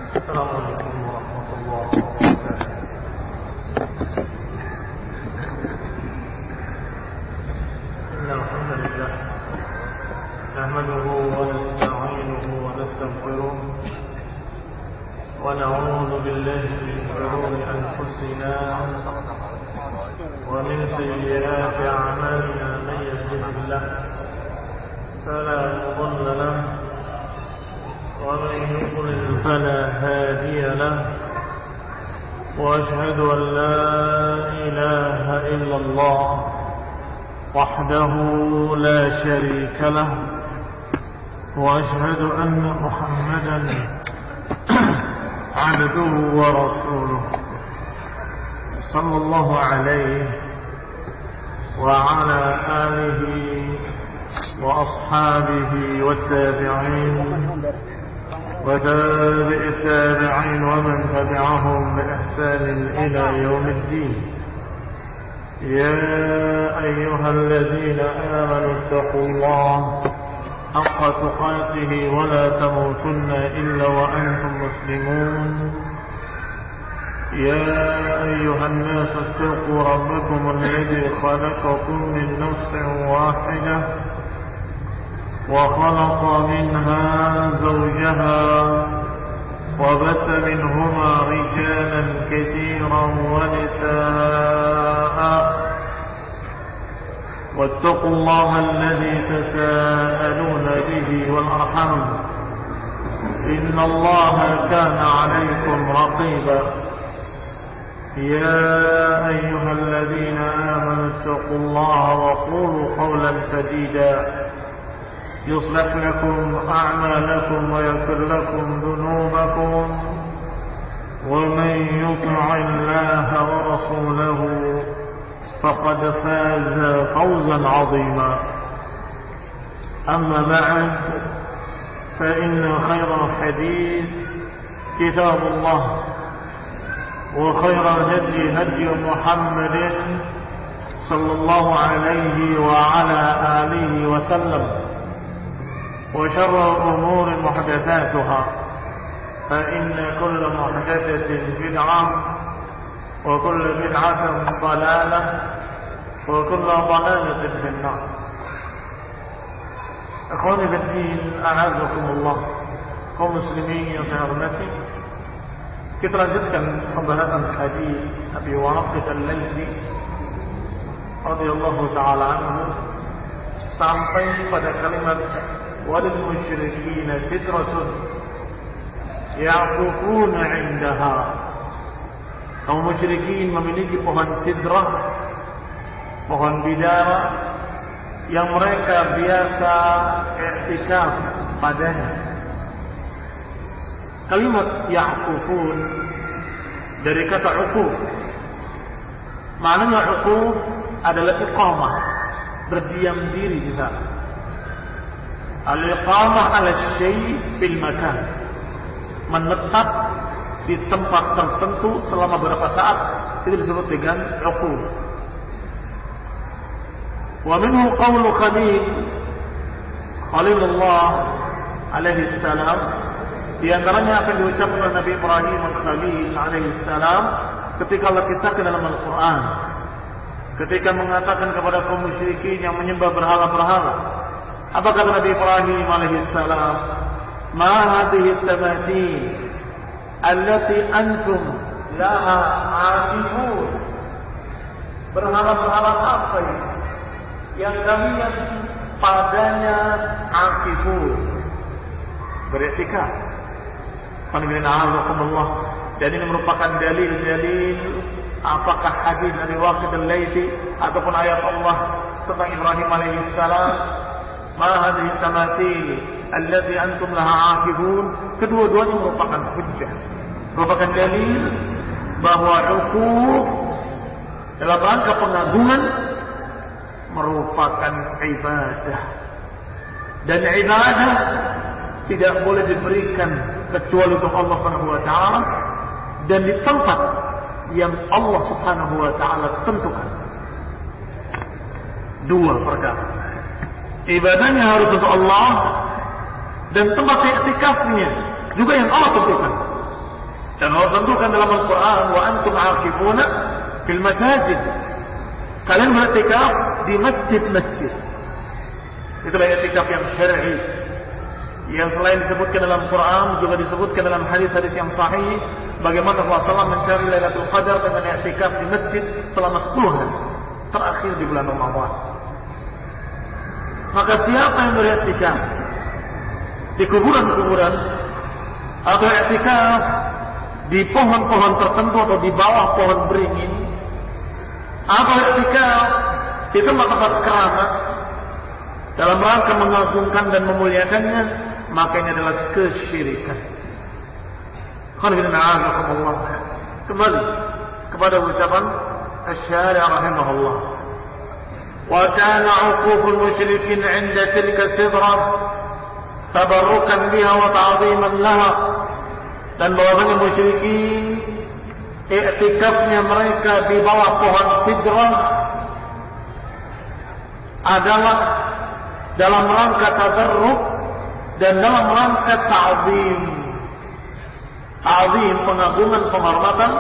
السلام عليكم ورحمة الله وبركاته. إن الحمد لله نحمده ونستعينه ونستغفره ونعوذ بالله من شرور أنفسنا ومن سيئات أعمالنا. من يهده الله فلا مضل له ومن يضلل فلا هادي له، وأشهد أن لا إله إلا الله وحده لا شريك له، وأشهد أن محمدا عبده ورسوله صلى الله عليه وعلى آله وأصحابه والتابعين وتابع التابعين ومن تبعهم بإحسان إلى يوم الدين. يا أيها الذين آمنوا اتقوا الله حق تقاته ولا تموتن إلا وأنتم مسلمون. يا أيها الناس اتقوا ربكم الذي خلقكم من نفس واحدة وخلق منها زوجها وبث منهما رجالا كثيرا ونساء، واتقوا الله الذي تساءلون به والأرحام إن الله كان عليكم رقيبا. يا أيها الذين آمنوا اتقوا الله وقولوا قولا سديدا يصلح لكم أعمالكم ويغفر لكم ذنوبكم، ومن يطع الله ورسوله فقد فاز فوزا عظيما. أما بعد، فإن خير الحديث كتاب الله، وخير الهدي هدي محمد صلى الله عليه وعلى آله وسلم، وشر الأمور محدثاتها، فإن كل محدثة بدعة وكل بدعة ضلالة وكل ضلالة في النار. Ikhwani fiddin, a'azakumullah, kaum muslimin yang saya hormati, kita lanjutkan pembahasan hadis Abi Waqid Al-Laythi radhiyallahu ta'ala anhu sampai pada kalimat walil musyrikin sidratun ya'kufuna 'indaha. Kaum musyrikin memiliki pohon sidrah, pohon bidara yang mereka biasa i'tikaf padanya. Kalimat ya'kufun dari kata ukuf. Maknanya ukuf adalah iqamah, berdiam diri di sana. Al-iqamah ala syai' fil makan, menetap di tempat tertentu selama beberapa saat, itu disebut dengan uquf. Wa minhu qawlu Khalilullah alaihi salam, di antaranya apa yang diucapkan oleh Nabi Ibrahim al-Khalil alaihi salam ketika Allah kisahkan dalam Al-Quran, ketika mengatakan kepada kaum musyrikin yang menyembah berhala-berhala. Apa kata Nabi Ibrahim alaihi salam? Ma hadhihi tamathil allati antum laha 'akifun. Berhala-berhala apa ini yang kalian padanya 'akifun, beriktikaf. Dan ini merupakan dalil-dalil apakah hadis dari Waqid Al-Laythi ataupun ayat Allah tentang Ibrahim alaihi salam. Ma hadhihi tamathil allati antum laha 'akifun, kedua-duanya merupakan hujjah, merupakan dalil bahwa uquf dalam rangka pengagungan merupakan ibadah, dan ibadah tidak boleh diberikan kecuali untuk Allah Subhanahu wa taala dan di tempat yang Allah Subhanahu wa taala tentukan. Dua perkara. Ibadahnya harus untuk Allah dan tempat i'tikafnya juga yang Allah tentukan. Dan Allah tentukan dalam Al-Quran, wa antum aqifuna fil masajid. Kalian beriktikaf di masjid-masjid. Itulah iktikaf yang syar'i. Yang selain disebutkan dalam Quran juga disebutkan dalam hadis-hadis yang sahih bagaimana Rasulullah mencari Lailatul Qadar dengan iktikaf di masjid selama 10 hari terakhir di bulan Ramadan. Maka siapa yang beriktikaf di kuburan-kuburan atau iktikaf di pohon-pohon tertentu atau di bawah pohon beringin atau iktikaf di tempat-tempat keramat dalam rangka mengagungkan dan memuliakannya, maka ini adalah kesyirikan. Kembali kepada ucapan Asy-Syari' rahimahullah. Wa kana 'uquful musyrikin 'inda tilka sidrah tabarrukan biha wa ta'dhiman laha. Dan bahwasanya musyrikin i'tikafnya mereka di bawah pohon sidrah adalah dalam rangka tabarruk dan dalam rangka ta'zim. Ta'zim, pengagungan, penghormatan.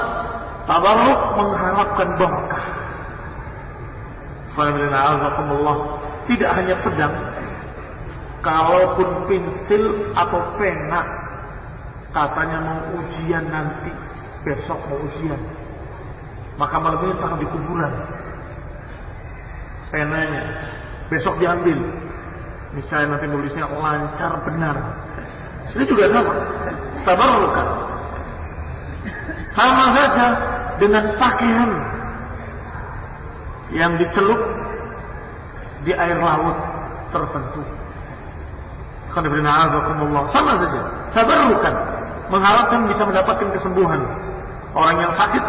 Tabarruk, mengharapkan berkah. Tidak hanya pedang, kalaupun pensil atau pena, katanya mau ujian nanti, besok mau ujian, maka malam ini taruh di kuburan penanya, besok diambil. Misalnya nanti nulisnya lancar benar. Ini juga sama, tabarrukan. Sama saja dengan pakaian yang dicelup di air laut tertentu. Sama saja, tabarrukan, mengharapkan bisa mendapatkan kesembuhan. Orang yang sakit,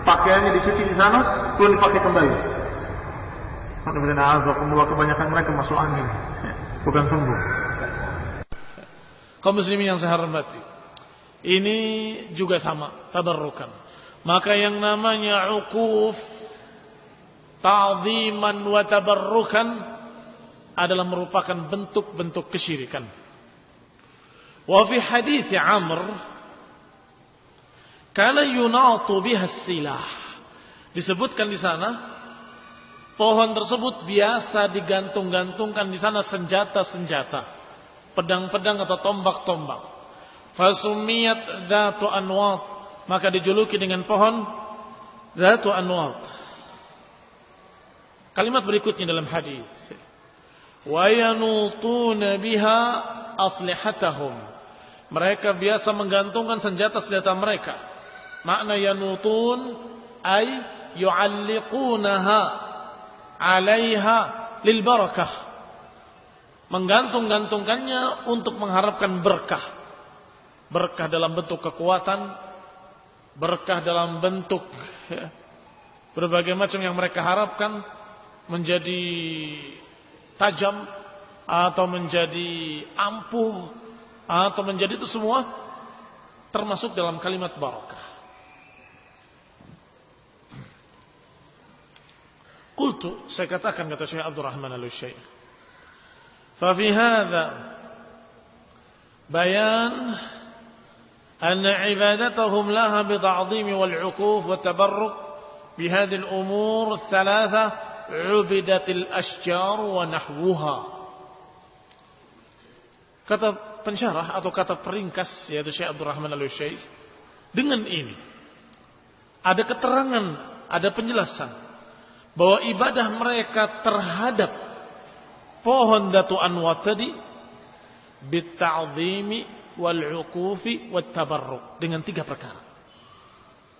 pakaiannya dicuci di sana, kemudian dipakai kembali. Kebanyakan mereka masuk angin, bukan sembuh. Kaum muslimin yang saya hormati, ini juga sama, tabarrukan. Maka yang namanya uquf, ta'ziman wa tabarrukan adalah merupakan bentuk-bentuk kesyirikan. Wa fi hadits Amr kana yunatu biha silah. Disebutkan di sana pohon tersebut biasa digantung-gantungkan di sana senjata-senjata, pedang-pedang atau tombak-tombak. Fasumiyat dzatu anwat, maka dijuluki dengan pohon dzatu anwat. Kalimat berikutnya dalam hadis, wa yanutuna biha aslihatahum. Mereka biasa menggantungkan senjata-senjata mereka. Makna yanutun ay yu'alliqunaha 'alaiha lil barakah. Menggantung-gantungkannya untuk mengharapkan berkah. Berkah dalam bentuk kekuatan, berkah dalam bentuk berbagai macam yang mereka harapkan menjadi tajam atau menjadi ampuh atau menjadi itu semua termasuk dalam kalimat barakah. Qultu, saya katakan, kata Syekh Abdul Rahman Al-Syekh, fa fi hadza bayan anna ibadatahum laha bi ta'dhim wal 'ukuf wa tabarruk bi hadhihi al-umur ath-thalatha ubidatil ashjar wa nahwuha. Kata pensyarah atau kata peringkas yaitu Syekh Abdul Rahman Al-Syekh, dengan ini ada keterangan, ada penjelasan bahwa ibadah mereka terhadap pohon Datu Anwat tadi bitta'zimi wal 'ukufi wat tabarruk, dengan 3 perkara.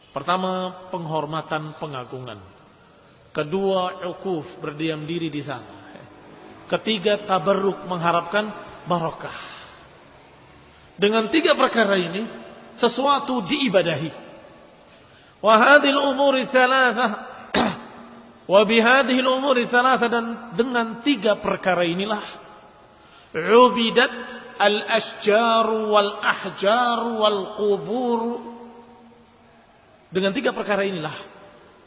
Pertama, penghormatan, pengagungan. Kedua, ukuf, berdiam diri di sana. Ketiga, tabarruk, mengharapkan barakah. Dengan 3 perkara ini, sesuatu diibadahi. Wa hadhil umuri tsalatsa wa bihadhihi al-umuri tsalatsa, dan dengan 3 perkara inilah ubidat al-ashjar wal ahjar wal qubur. Dengan 3 perkara inilah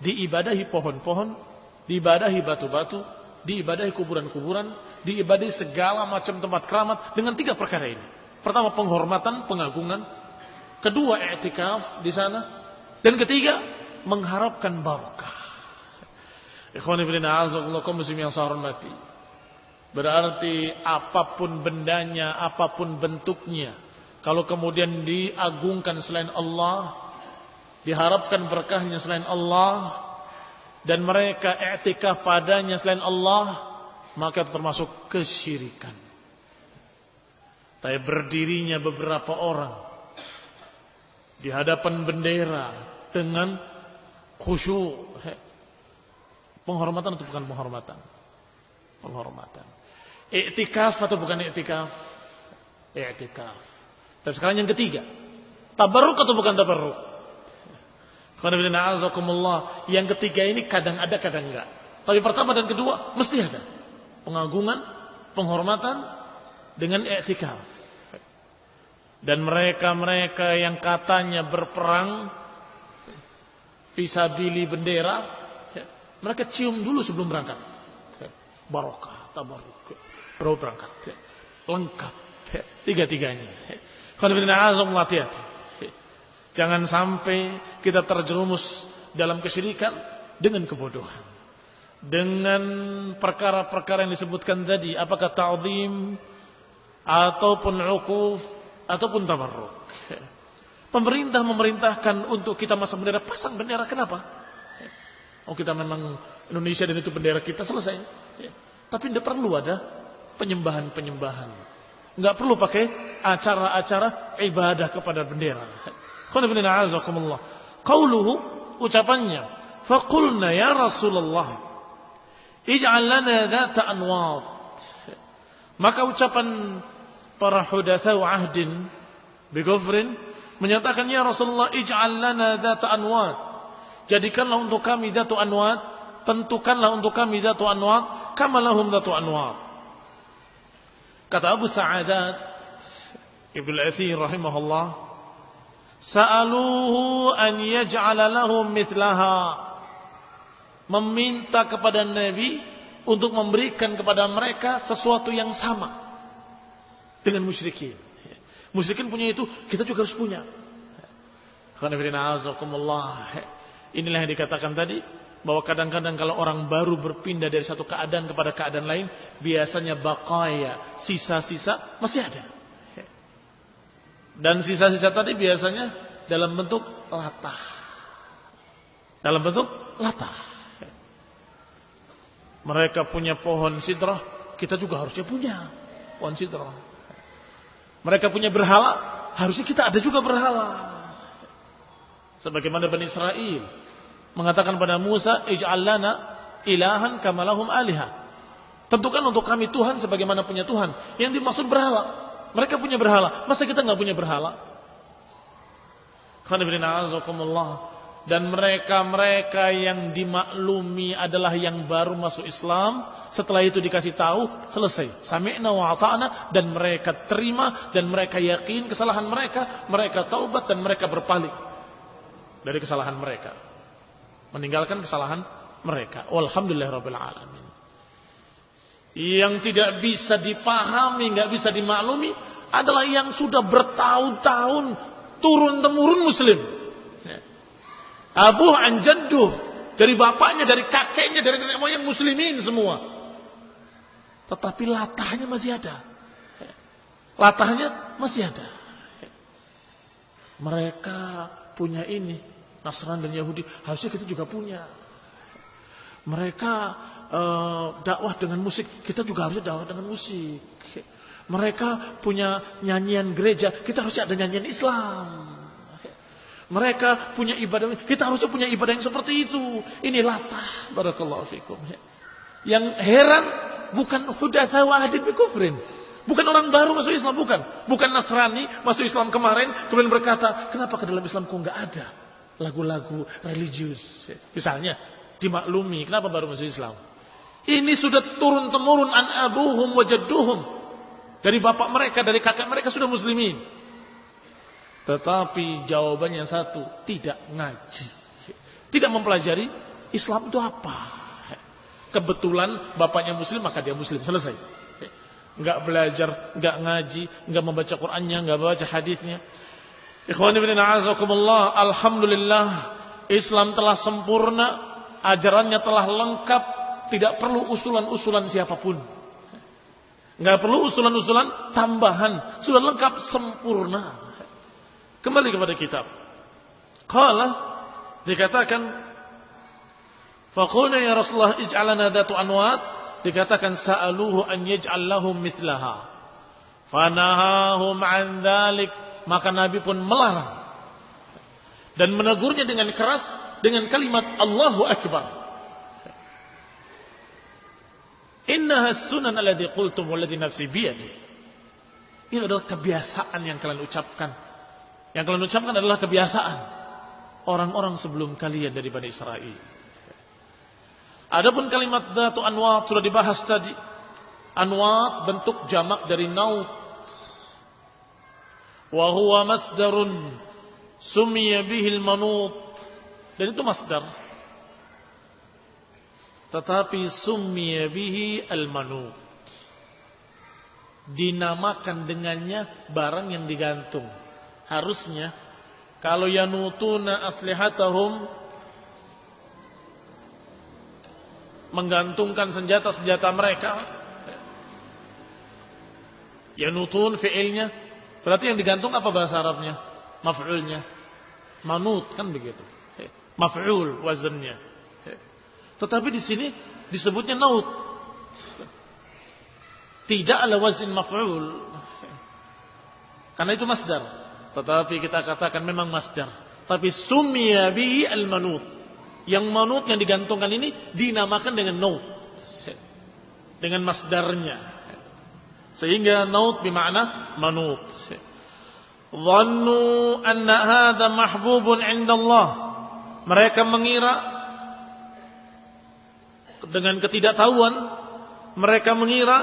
diibadahi pohon-pohon, diibadahi batu-batu, diibadahi kuburan-kuburan, diibadahi segala macam tempat keramat dengan 3 perkara ini. Pertama, penghormatan, pengagungan. Kedua, i'tikaf di sana. Dan ketiga, mengharapkan barakah. Ikhwani fillah, a'azakumullah, kaum muslimin yang saya hormati. Berarti apapun bendanya, apapun bentuknya, kalau kemudian diagungkan selain Allah, diharapkan berkahnya selain Allah, dan mereka i'tikaf padanya selain Allah, maka itu termasuk kesyirikan. Tapi berdirinya beberapa orang di hadapan bendera dengan khusyuk, penghormatan atau bukan penghormatan? Penghormatan. I'tikaf atau bukan i'tikaf? I'tikaf. Tapi sekarang yang ketiga, tabarruk atau bukan tabarruk? Yang ketiga ini kadang ada, kadang enggak. Tapi pertama dan kedua mesti ada pengagungan, penghormatan dengan i'tikaf. Dan mereka-mereka yang katanya berperang fisabili bendera, mereka cium dulu sebelum berangkat. Barokah, tabarruk, baru berangkat. Lengkap, tiga-tiganya. Jangan sampai kita terjerumus dalam kesyirikan dengan kebodohan. Dengan perkara-perkara yang disebutkan tadi, apakah ta'zim ataupun ukuf ataupun tabarruk. Pemerintah memerintahkan untuk kita masang bendera, kenapa? Oh, kita memang Indonesia dan itu bendera kita, selesai. Tapi tidak perlu ada penyembahan-penyembahan. Enggak perlu pakai acara-acara ibadah kepada bendera. Qauluhu, ucapannya, faqulna ya Rasulullah, ij'al lana dhata anwar. Maka ucapan para hudatsau ahdin bi kufrin menyatakan, ya Rasulullah, ij'al lana dhata anwar. Jadikanlah untuk kami dhatu anwar, tentukanlah untuk kami dhatu anwar, kama lahum dhatu anwar. Kata Abu Sa'adat Ibnu al-Athir rahimahullah, sa'aluhu an yaj'ala lahum mithlaha. Meminta kepada Nabi untuk memberikan kepada mereka sesuatu yang sama dengan musyrikin. Musyrikin punya itu, kita juga harus punya. Inilah yang dikatakan tadi, bahwa kadang-kadang kalau orang baru berpindah dari satu keadaan kepada keadaan lain, biasanya baqaya, sisa-sisa masih ada. Dan sisa-sisa tadi biasanya dalam bentuk latah. Dalam bentuk latah. Mereka punya pohon sidrah, kita juga harusnya punya pohon sidrah. Mereka punya berhala, harusnya kita ada juga berhala. Sebagaimana Bani Israel mengatakan pada Musa, ij'al lana ilahan kama lahum aliha. Tentukan untuk kami Tuhan sebagaimana punya Tuhan. Yang dimaksud berhala. Mereka punya berhala, masa kita enggak punya berhala? Dan mereka-mereka yang dimaklumi adalah yang baru masuk Islam, setelah itu dikasih tahu, selesai. Sami'na wa ata'na, dan mereka terima dan mereka yakin kesalahan mereka, mereka taubat dan mereka berpaling dari kesalahan mereka, meninggalkan kesalahan mereka. Walhamdulillahirabbil alamin. Yang tidak bisa dipahami, enggak bisa dimaklumi adalah yang sudah bertahun-tahun turun-temurun muslim. Abu an jadduh, dari bapaknya, dari kakeknya, dari nenek moyang muslimin semua. Tetapi latahnya masih ada. Latahnya masih ada. Mereka punya ini, Nasrani dan Yahudi, harusnya kita juga punya. Mereka dakwah dengan musik, kita juga harusnya dakwah dengan musik. Mereka punya nyanyian gereja, kita harusnya ada nyanyian Islam. Mereka punya ibadah, kita harusnya punya ibadah yang seperti itu. Ini latah, barakallahu fikum. Yang heran bukan hudatsa wahidin bi kufrin. Bukan orang baru masuk Islam, bukan Nasrani masuk Islam kemarin kemudian berkata, kenapa ke dalam Islam kok enggak ada lagu-lagu religius? Misalnya, dimaklumi, kenapa baru masuk Islam? Ini sudah turun temurun an abuhum wa jadduhum. Dari bapak mereka, dari kakek mereka sudah muslimin. Tetapi jawabannya satu, tidak ngaji. Tidak mempelajari Islam itu apa. Kebetulan bapaknya muslim, maka dia muslim, selesai. Enggak belajar, enggak ngaji, enggak membaca Qur'annya, enggak baca hadisnya. Ikhwani fillah a'azakumullah, alhamdulillah Islam telah sempurna, ajarannya telah lengkap, tidak perlu usulan-usulan siapapun. Enggak perlu usulan-usulan tambahan, sudah lengkap sempurna. Kembali kepada kitab. Qala, dikatakan faqulna ya Rasulullah ij'alana dhatu anwat, dikatakan sa'aluhu an yaj'al lahum mithlaha. Fanahahum an dzalik, maka Nabi pun melarang dan menegurnya dengan keras dengan kalimat Allahu Akbar. Innaha sunan alladhi qultum walladhi nafsi biyadi. Ini adalah kebiasaan yang kalian ucapkan. Yang kalian ucapkan adalah kebiasaan orang-orang sebelum kalian dari Bani Israel. Adapun kalimat dhatu anwat sudah dibahas tadi. Anwat bentuk jamak dari naut. Wa huwa masdarun sumiya bihil manut. Dan itu masdar. Tetapi sumiya bihi al-manut. Dinamakan dengannya barang yang digantung. Harusnya kalau yanutuna aslihatahum, menggantungkan senjata-senjata mereka. Yanutun fi'ilnya, berarti yang digantung apa bahasa Arabnya? Maf'ulnya. Manut kan begitu. Maf'ul wazannya. Tetapi di sini disebutnya naut. Tidak ala wazin maf'ul. Karena itu masdar. Tetapi kita katakan memang masdar. Tapi summiya bihi al-manut. Yang manut yang digantungkan ini dinamakan dengan naut. Dengan masdarnya. Sehingga naut bermakna manut. Dhannu anna hadha mahbubun 'inda Allah. Mereka mengira dengan ketidaktahuan, mereka mengira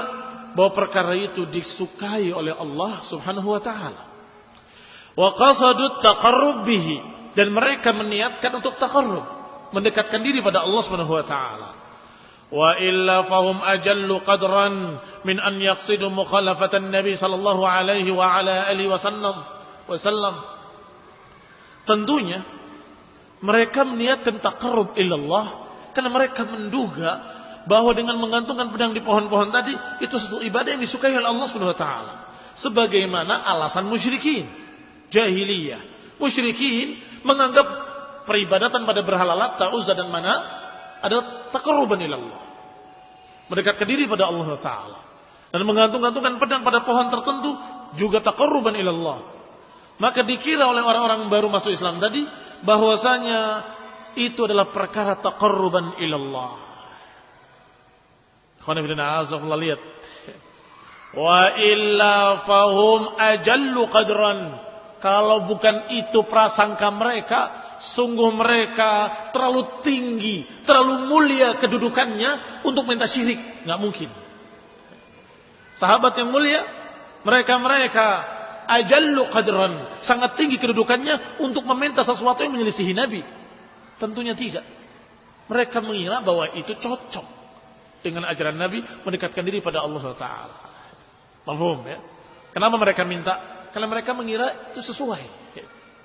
bahwa perkara itu disukai oleh Allah Subhanahu wa taala. Wa qasadut taqarrub bihi, dan mereka meniatkan untuk taqarrub, mendekatkan diri pada Allah Subhanahu wa taala. Wa illa fahum ajallu qadran min an yaqsidu mukhalafatan Nabi sallallahu alaihi wa ala alihi wasallam. Tentunya mereka meniatkan taqarrub ilallah karena mereka menduga bahwa dengan menggantungkan pedang di pohon-pohon tadi itu satu ibadah yang disukai oleh Allah Subhanahu wa taala. Sebagaimana alasan musyrikin jahiliyah. Musyrikin menganggap peribadatan pada berhala Lat, Uzza dan Manat adalah taqarruban ilallah. Mendekatkan diri pada Allah taala. Dan menggantung-gantungkan pedang pada pohon tertentu juga taqarruban ilallah. Maka dikira oleh orang-orang baru masuk Islam tadi bahwasanya itu adalah perkara taqarruban ilallah. Lihat. Wa illa fahum ajallu qadran. Kalau bukan itu prasangka mereka, sungguh mereka terlalu tinggi, terlalu mulia kedudukannya untuk minta syirik. Nggak mungkin. Sahabat yang mulia, mereka ajallu qadran, sangat tinggi kedudukannya untuk meminta sesuatu yang menyelisihi Nabi. Tentunya tidak. Mereka mengira bahwa itu cocok dengan ajaran Nabi, mendekatkan diri pada Allah Taala. Paham ya? Kenapa mereka minta? Karena mereka mengira itu sesuai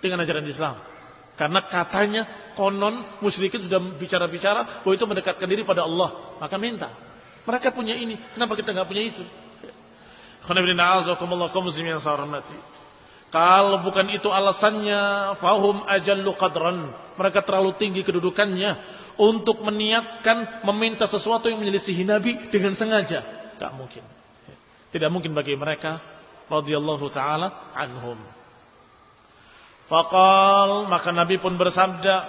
dengan ajaran Islam. Karena katanya konon musyrikin sudah bicara-bicara bahwa itu mendekatkan diri pada Allah, maka minta. Mereka punya ini, kenapa kita nggak punya itu? Kalau bukan itu alasannya, fahum ajallu qadran, mereka terlalu tinggi kedudukannya untuk meniatkan meminta sesuatu yang menyelisihi Nabi dengan sengaja. Tak mungkin. Tidak mungkin bagi mereka radhiyallahu taala anhum. Faqal, maka Nabi pun bersabda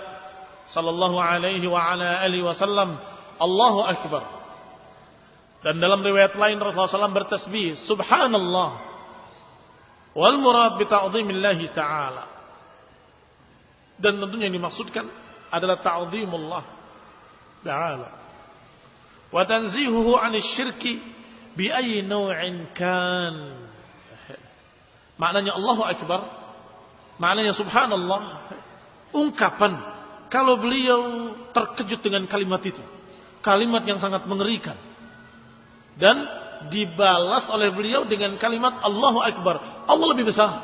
sallallahu alaihi wa ala alihi wasallam, Allahu akbar. Dan dalam riwayat lain Rasulullah SAW bertasbih subhanallah. Wal murad bi ta'zimillahi ta'ala. Dan tentunya yang dimaksudkan adalah ta'zimullah ta'ala. Wa tanzihuhu 'anil syirki bi ayyi naw'in kan. Maknanya Allahu akbar, maknanya subhanallah, ungkapan kalau beliau terkejut dengan kalimat itu. Kalimat yang sangat mengerikan. Dan dibalas oleh beliau dengan kalimat Allahu Akbar. Allah lebih besar.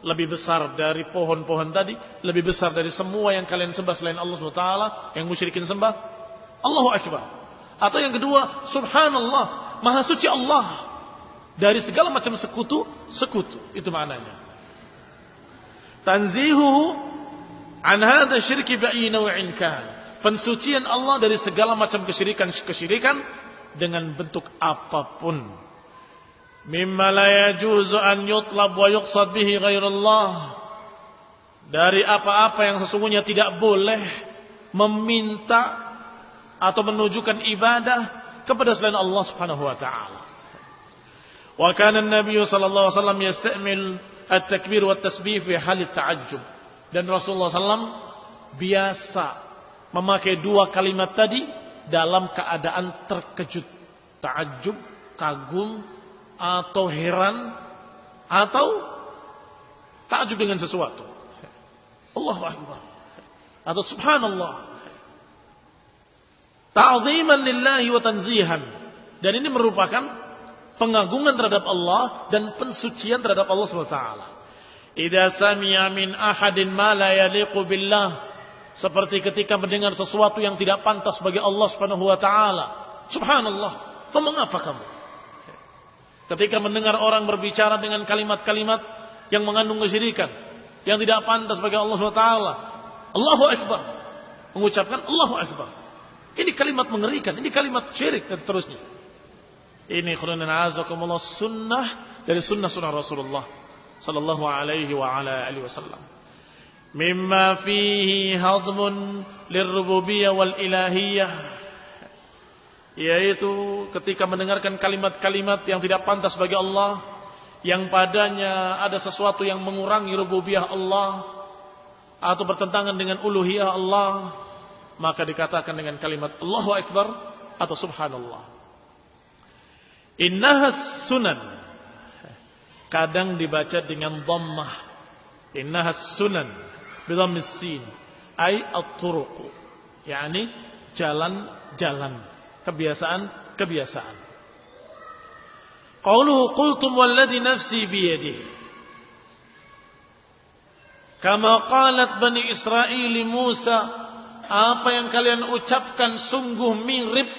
lebih besar dari pohon-pohon tadi, lebih besar dari semua yang kalian sembah selain Allah SWT, yang musyrikin sembah. Allahu Akbar. Atau yang kedua, subhanallah, maha suci Allah dari segala macam sekutu. Itu maknanya. Tanzihuhu an hadha syirki ba'i naw'in kan. Pensucian Allah dari segala macam kesyirikan dengan bentuk apapun. Mimma la yajuzu an yutlab wa yuqsad bihi ghairullah. Dari apa-apa yang sesungguhnya tidak boleh meminta atau menunjukkan ibadah kepada selain Allah Subhanahu wa taala. Wa kana an-nabiy sallallahu alaihi wasallam yastamil at-takbir wa at-tasbih fi hal at-ta'ajjub. Dan Rasulullah sallallahu biasa memakai dua kalimat tadi dalam keadaan terkejut, ta'ajjub, kagum, atau heran, atau takjub dengan sesuatu. Allahu Akbar. Atau subhanallah. Ta'ziman lillahi wa tanzihan. Dan ini merupakan pengagungan terhadap Allah dan pensucian terhadap Allah SWT. Idza sami'a min ahadin ma la yaliqu billah. Seperti ketika mendengar sesuatu yang tidak pantas bagi Allah Subhanahu wa taala. Subhanallah. Ngomong apa kamu? Ketika mendengar orang berbicara dengan kalimat-kalimat yang mengandung kesyirikan, yang tidak pantas bagi Allah SWT, Allahu Akbar, mengucapkan Allahu Akbar. Ini kalimat mengerikan, ini kalimat syirik dan seterusnya. Ini khairan azakumullah sunnah dari sunnah Rasulullah sallallahu alaihi wa ala alihi wasallam. Mimma fihi hadmun lirrububiyyah wal ilahiyyah. Yaitu ketika mendengarkan kalimat-kalimat yang tidak pantas bagi Allah, yang padanya ada sesuatu yang mengurangi rububiyah Allah atau bertentangan dengan uluhiyah Allah, maka dikatakan dengan kalimat Allahu Akbar atau Subhanallah. Innahas sunan, kadang dibaca dengan dhammah. Innahas sunan bidhammis sin, ay at-turuq, yakni jalan-jalan, kebiasaan. Qauluhu qultum walladhi nafsi biyadihi. Kama qalat Bani Israil Musa, apa yang kalian ucapkan sungguh mirip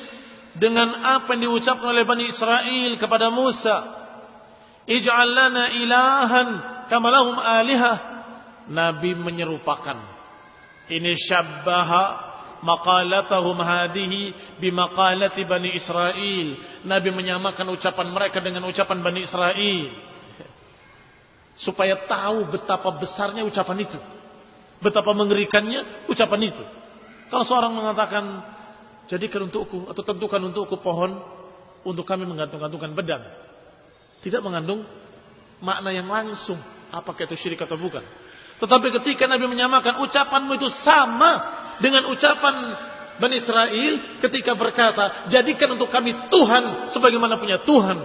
dengan apa yang diucapkan oleh Bani Israil kepada Musa. Ij'al lana ilahan kama lahum alihah. Nabi menyerupakan. Ini syabbaha maqalatahum hadihi bimaqalati Bani Israil. Nabi menyamakan ucapan mereka dengan ucapan Bani Israil, supaya tahu betapa besarnya ucapan itu, betapa mengerikannya ucapan itu. Kalau seorang mengatakan, jadikan untukku atau tentukan untukku pohon untuk kami menggantung-gantungkan pedang, tidak mengandung makna yang langsung apakah itu syirik atau bukan. Tetapi ketika Nabi menyamakan ucapanmu itu sama dengan ucapan Bani Israil ketika berkata, jadikan untuk kami Tuhan sebagaimana punya Tuhan,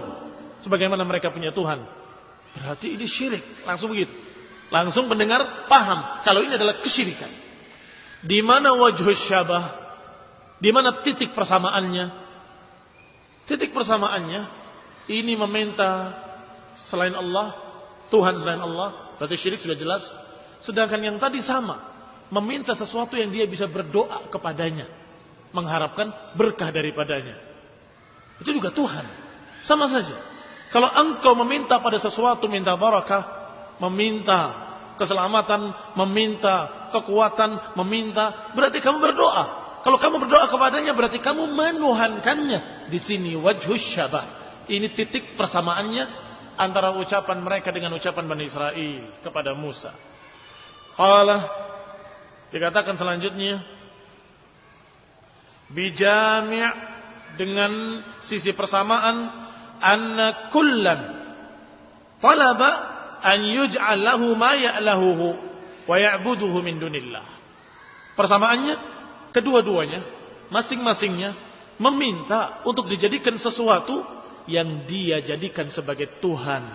sebagaimana mereka punya Tuhan, berarti ini syirik. Langsung begitu. Langsung pendengar paham kalau ini adalah kesyirikan. Di mana wajhus syabah? Di mana titik persamaannya? Titik persamaannya ini meminta selain Allah, Tuhan selain Allah, berarti syirik sudah jelas. Sedangkan yang tadi sama, meminta sesuatu yang dia bisa berdoa kepadanya, mengharapkan berkah daripadanya. Itu juga Tuhan. Sama saja. Kalau engkau meminta pada sesuatu, minta barakah, meminta keselamatan, meminta kekuatan, meminta, berarti kamu berdoa. Kalau kamu berdoa kepadanya, berarti kamu menuhankannya. Di sini wajhus syabah. Ini titik persamaannya antara ucapan mereka dengan ucapan Bani Israil kepada Musa. Qala, dikatakan selanjutnya, bijami' dengan sisi persamaan, anna kullan talaba an yuj'al lahu ma ya'lahuhu wa ya'buduhu min dunillah. Persamaannya, kedua-duanya, masing-masingnya meminta untuk dijadikan sesuatu yang dia jadikan sebagai Tuhan.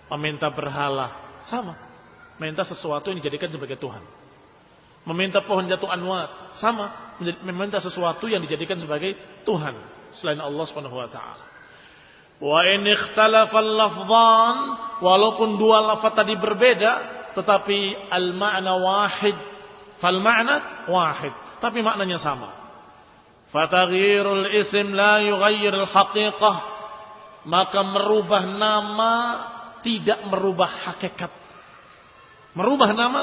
Meminta berhala, sama. Meminta sesuatu yang dijadikan sebagai Tuhan. Meminta pohon jatuh anwar, sama. Meminta sesuatu yang dijadikan sebagai Tuhan selain Allah Subhanahu wa taala. Wa in ikhtalafa al-lafdhan, walaupun dua lafaz tadi berbeda, tetapi al-ma'na wahid, fal ma'na wahid, tapi maknanya sama. Fataghyirul ism la yughayyir al-haqiqah, maka merubah nama tidak merubah hakikat. Merubah nama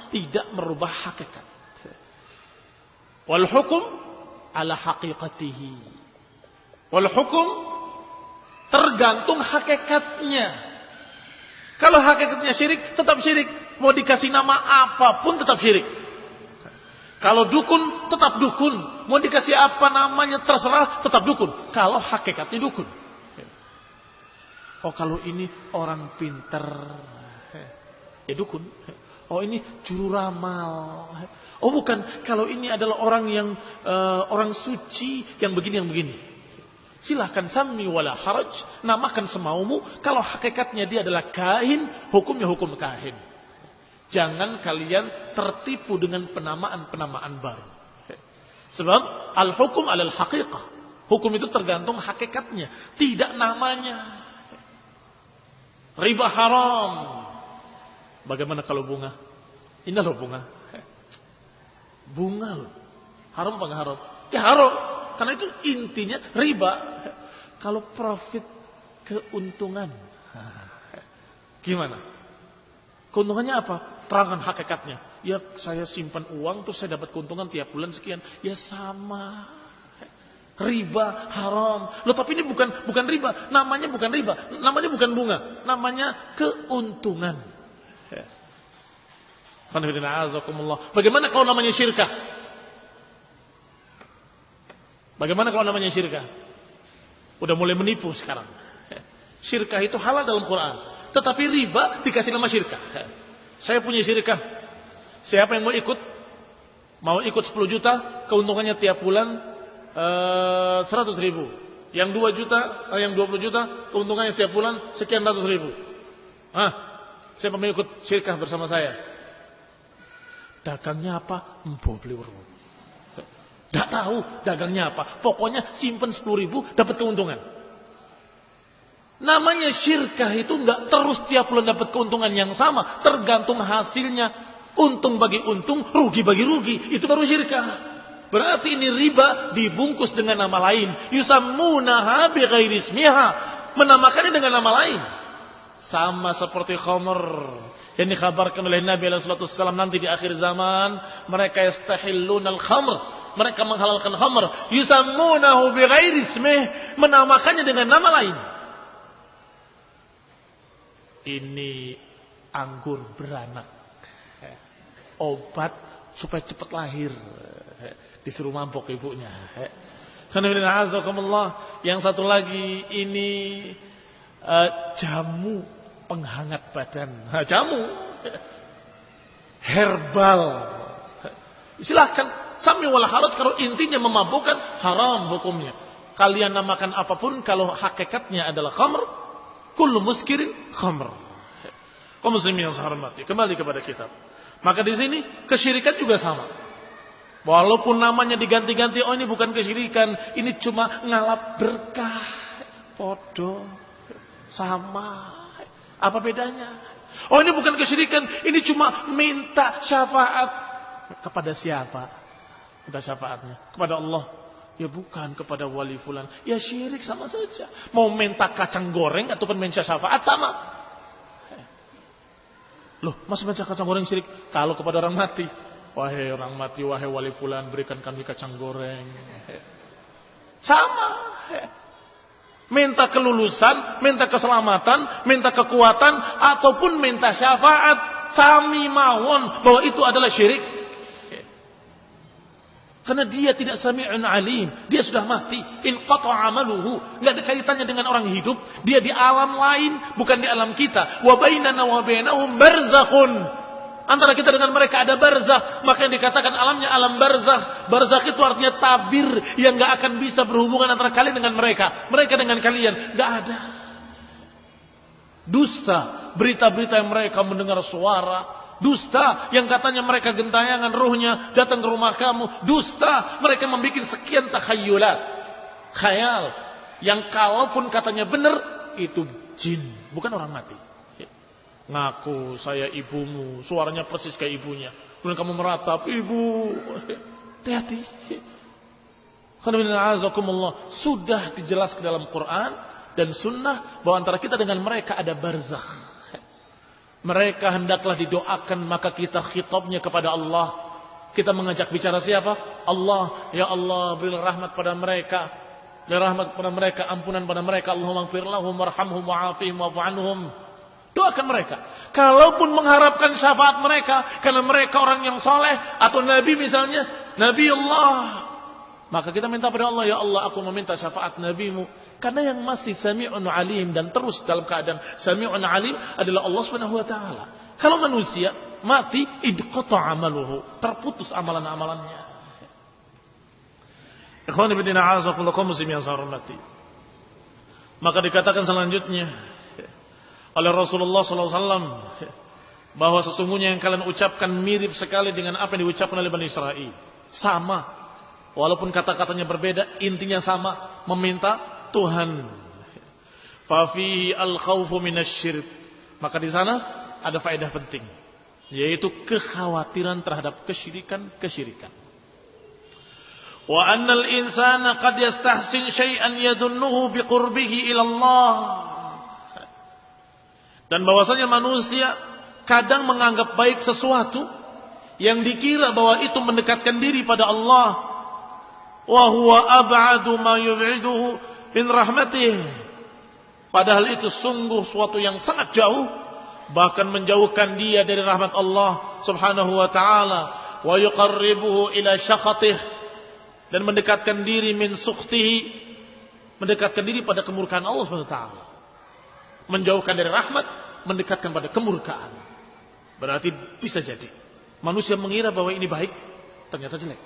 tidak merubah hakikat. Wal hukum ala haqiqatihi. Wal hukum tergantung hakikatnya. Kalau hakikatnya syirik, tetap syirik. Mau dikasih nama apapun tetap syirik. Kalau dukun, tetap dukun. Mau dikasih apa namanya terserah, tetap dukun. Kalau hakikatnya dukun. Oh kalau ini orang pinter, ya dukun. Oh ini juru ramal. Oh bukan, kalau ini adalah orang yang orang suci yang begini yang begini. Silahkan sami wala haraj, namakan semaumu. Kalau hakikatnya dia adalah kahin, hukumnya hukum kahin. Jangan kalian tertipu dengan penamaan-penamaan baru. Sebab al-hukum alal haqiqah. Hukum itu tergantung hakikatnya, tidak namanya. Riba haram. Bagaimana kalau bunga? Ini loh bunga. Bunga loh. Haram apa enggak haram? Ya haram. Karena itu intinya riba. Kalau profit, keuntungan. Gimana? Keuntungannya apa? Terangkan hakikatnya. Ya saya simpan uang terus saya dapat keuntungan tiap bulan sekian. Ya sama. Riba haram. Loh tapi ini bukan riba. Namanya bukan riba. Namanya bukan bunga. Namanya keuntungan. Bagaimana kalau namanya syirkah? Bagaimana kalau namanya syirkah? Udah mulai menipu sekarang. Syirkah itu halal dalam Quran. Tetapi riba dikasih nama syirkah. Saya punya syirkah. Siapa yang mau ikut? Mau ikut 10 juta. Keuntungannya tiap bulan 100 ribu. Yang 2 juta, yang 20 juta. Keuntungannya tiap bulan sekian ratus ribu. Siapa mau ikut syirkah bersama saya? Dagangnya apa? Embo beli urut. Tidak tahu dagangnya apa. Pokoknya simpen 10 ribu dapat keuntungan. Namanya syirkah itu enggak terus tiap bulan dapat keuntungan yang sama. Tergantung hasilnya. Untung bagi untung, rugi bagi rugi. Itu baru syirkah. Berarti ini riba dibungkus dengan nama lain. Yusammunaha bighairi ismiha. Menamakannya dengan nama lain. Sama seperti khamr yang dikhabarkan oleh Nabi sallallahu alaihi wasallam nanti di akhir zaman, mereka yastahillunal khamr, mereka menghalalkan khamr, yusammunahu bighairi ismih, menamakannya dengan nama lain. Ini anggur beranak, obat supaya cepat lahir, disuruh mabok ibunya. Yang satu lagi ini jamu penghangat badan. Jamu herbal. Silahkan sami wala haraj, kalau intinya memabukkan haram hukumnya. Kalian namakan apapun kalau hakikatnya adalah khamr, kullu muskirin khamr. Kaum muslimin yang saya hormati, kembali kepada kitab. Maka di sini kesyirikan juga sama. Walaupun namanya diganti-ganti, oh ini bukan kesyirikan, ini cuma ngalap berkah. Podo sama. Apa bedanya? Oh ini bukan kesyirikan, ini cuma minta syafaat. Kepada siapa? Minta syafaatnya kepada Allah. Ya bukan kepada wali fulan. Ya syirik sama saja. Mau minta kacang goreng ataupun minta syafaat sama. Loh, masa minta kacang goreng syirik? Kalau kepada orang mati, wahai orang mati, wahai wali fulan, berikan kami kacang goreng. Sama. Minta kelulusan, minta keselamatan, minta kekuatan, ataupun minta syafaat, sami mawon bahwa itu adalah syirik. Karena dia tidak sami'un alim, dia sudah mati, inqata'a amaluhu, enggak ada kaitannya dengan orang hidup, dia di alam lain, bukan di alam kita. Wa bainana wa bainahum barzakhun. Antara kita dengan mereka ada barzakh, maka yang dikatakan alamnya alam barzakh. Barzakh itu artinya tabir yang enggak akan bisa berhubungan antara kalian dengan mereka, mereka dengan kalian, enggak ada. Dusta berita-berita yang mereka mendengar suara, dusta yang katanya mereka gentayangan ruhnya datang ke rumah kamu, dusta mereka membuat sekian takhayyulat, khayal. Yang kalaupun katanya benar, itu jin, bukan orang mati. Ngaku saya ibumu, suaranya persis kayak ibunya. Kemudian kamu meratap, ibu. Hati-hati. Sudah dijelaskan dalam Quran dan Sunnah bahwa antara kita dengan mereka ada barzakh. Mereka hendaklah didoakan, maka kita khitabnya kepada Allah. Kita mengajak bicara siapa? Allah. Ya Allah, berilah rahmat pada mereka. Berilah rahmat pada mereka, ampunan pada mereka. Allahumma ighfir lahum warhamhum wa'afihim wa'fu anhum. Doakan mereka. Kalaupun mengharapkan syafaat mereka karena mereka orang yang soleh atau nabi misalnya, Nabi Allah, maka kita minta pada Allah, ya Allah, aku meminta syafaat nabimu. Karena yang masih sami'un alim dan terus dalam keadaan sami'un alim adalah Allah Subhanahu wa taala. Kalau manusia mati, idqata amaluhu, terputus amalan-amalannya. Ikhwan fillah a'azakumullah muslimin yang saya hormati. Maka dikatakan selanjutnya oleh Rasulullah SAW bahwa sesungguhnya yang kalian ucapkan mirip sekali dengan apa yang diucapkan oleh Bani Israel. Sama, walaupun kata-katanya berbeda, intinya sama, meminta Tuhan. Fafihi al-khawfu minasy-syirk. Maka di sana ada faedah penting, yaitu kekhawatiran terhadap kesyirikan. Wa annal insana qad yastahsin syai'an yadunnuhu biqurbihi ila Allah. Dan bahwasanya manusia kadang menganggap baik sesuatu yang dikira bahwa itu mendekatkan diri pada Allah. Wa huwa ab'adu ma yub'iduhu min rahmatih. Padahal itu sungguh suatu yang sangat jauh, bahkan menjauhkan dia dari rahmat Allah Subhanahu wa taala, wa yuqarribuhu ila syakhatih, dan mendekatkan diri min sukhtihi, mendekatkan diri pada kemurkaan Allah Subhanahu wa taala. Menjauhkan dari rahmat, mendekatkan pada kemurkaan. Berarti bisa jadi manusia mengira bahwa ini baik, ternyata jelek.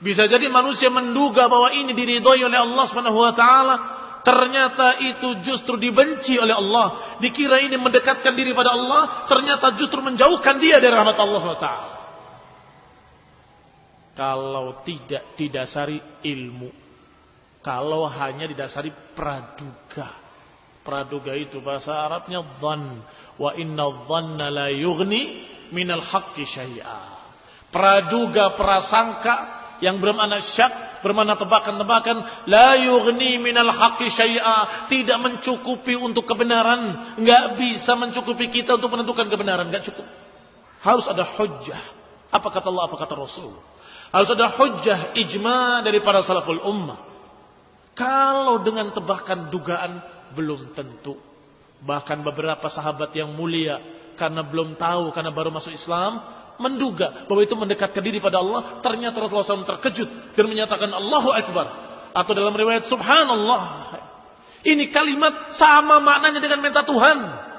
Bisa jadi manusia menduga bahwa ini diridhoi oleh Allah Subhanahu wa taala, ternyata itu justru dibenci oleh Allah. Dikira ini mendekatkan diri pada Allah, ternyata justru menjauhkan dia dari rahmat Allah Subhanahu wa taala. Kalau tidak didasari ilmu, kalau hanya didasari praduga. Praduga itu bahasa Arabnya dhann, wa inna dhanna la yughni minal haqqi syai'a. Praduga, prasangka yang bermakna syak, bermakna tebakan-tebakan, la yughni minal haqqi syai'a, tidak mencukupi untuk kebenaran, enggak bisa mencukupi kita untuk menentukan kebenaran, enggak cukup. Harus ada hujjah. Apa kata Allah, apa kata Rasul? Harus ada hujjah ijma dari para salaful ummah. Kalau dengan tebakan dugaan, belum tentu. Bahkan beberapa sahabat yang mulia, karena belum tahu, karena baru masuk Islam, menduga bahwa itu mendekatkan diri pada Allah. Ternyata Rasulullah SAW terkejut dan menyatakan Allahu Akbar. Atau dalam riwayat Subhanallah. Ini kalimat sama maknanya dengan minta Tuhan.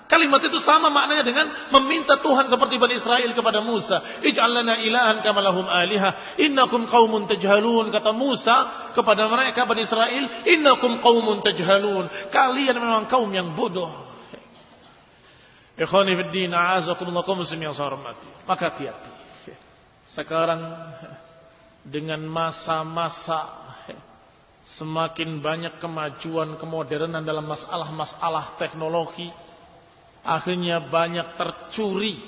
Kalimat itu sama maknanya dengan meminta Tuhan seperti Bani Israel kepada Musa. Ij'al lana ilahan kama lahum alihah. Innakum qaumun tajhalun. Kata Musa kepada mereka Bani Israel, innakum qaumun tajhalun. Kalian memang kaum yang bodoh. Ikhwani fiddin, a'azakumullah kaum muslimin yang saya hormati. Maka hati-hati. Sekarang dengan masa-masa semakin banyak kemajuan, kemodernan dalam masalah-masalah teknologi, akhirnya banyak tercuri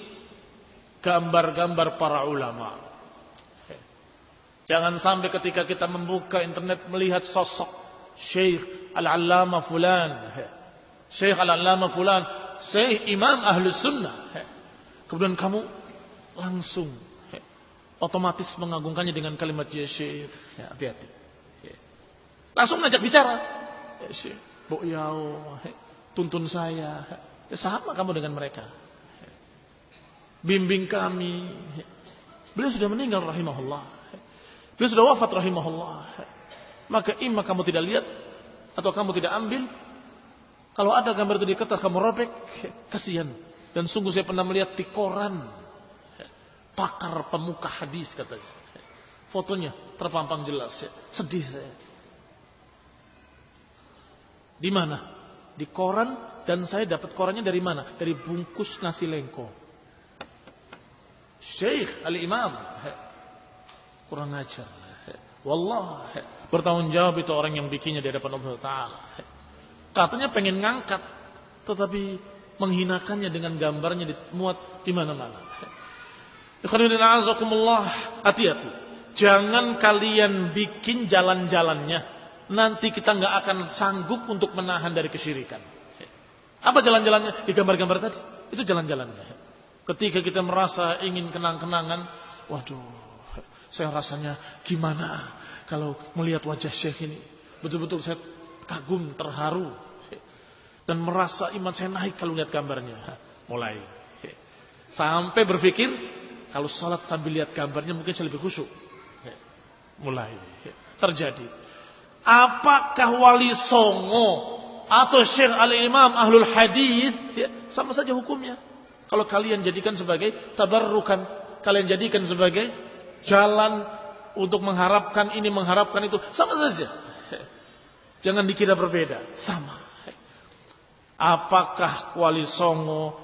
gambar-gambar para ulama. Jangan sampai ketika kita membuka internet melihat sosok Syekh Al-Allamah Fulan, Syekh Al-Allamah Fulan, Syekh Imam Ahlus Sunnah, kemudian kamu langsung otomatis mengagungkannya dengan kalimat ya Syekh. Hati-hati. Langsung ngajak bicara. Ya Syekh, Bo'yau, tuntun saya. Ya, sama kamu dengan mereka. Bimbing kami. Beliau sudah meninggal rahimahullah. Beliau sudah wafat rahimahullah. Maka imma kamu tidak lihat atau kamu tidak ambil. Kalau ada gambar itu di kertas kamu robek, kasihan. Dan sungguh saya pernah melihat di koran pakar pemuka hadis katanya. Fotonya terpampang jelas. Sedih saya. Di mana? Di koran. Dan saya dapat korannya dari mana? Dari bungkus nasi lengko. Syekh Al-Imam. Kurang ajar. Wallah. Bertanggung jawab itu orang yang bikinnya di hadapan Allah Ta'ala. Katanya pengen ngangkat, tetapi menghinakannya dengan gambarnya dimuat di mana-mana. Hati-hati. Jangan kalian bikin jalan-jalannya. Nanti kita nggak akan sanggup untuk menahan dari kesyirikan. Apa jalan-jalannya? Di gambar-gambar tadi. Itu jalan-jalannya. Ketika kita merasa ingin kenang-kenangan, waduh, saya rasanya gimana kalau melihat wajah Syekh ini. Betul-betul saya kagum, terharu. Dan merasa iman saya naik kalau lihat gambarnya. Mulai. Sampai berpikir, kalau salat sambil lihat gambarnya mungkin saya lebih khusyuk. Mulai. Terjadi. Apakah Wali Songo atau Syekh Al-Imam Ahlul Hadis? Sama saja hukumnya. Kalau kalian jadikan sebagai tabarrukan, kalian jadikan sebagai jalan untuk mengharapkan ini, mengharapkan itu, sama saja. Jangan dikira berbeda, sama. Apakah Wali Songo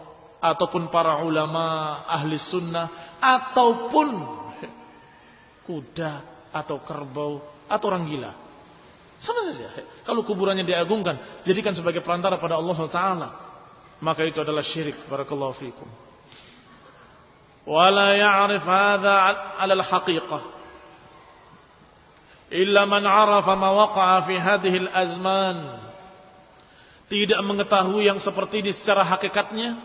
ataupun para ulama ahli sunnah ataupun kuda atau kerbau atau orang gila, sama saja. Kalau kuburannya diagungkan, jadikan sebagai perantara pada Allah Taala, maka itu adalah syirik. Barakallahu fikum. Wala ya'rif hadha 'ala al-haqiqah illa man 'arafa ma waqa'a fi hadhihi al-azman. Tidak mengetahui yang seperti ini secara hakikatnya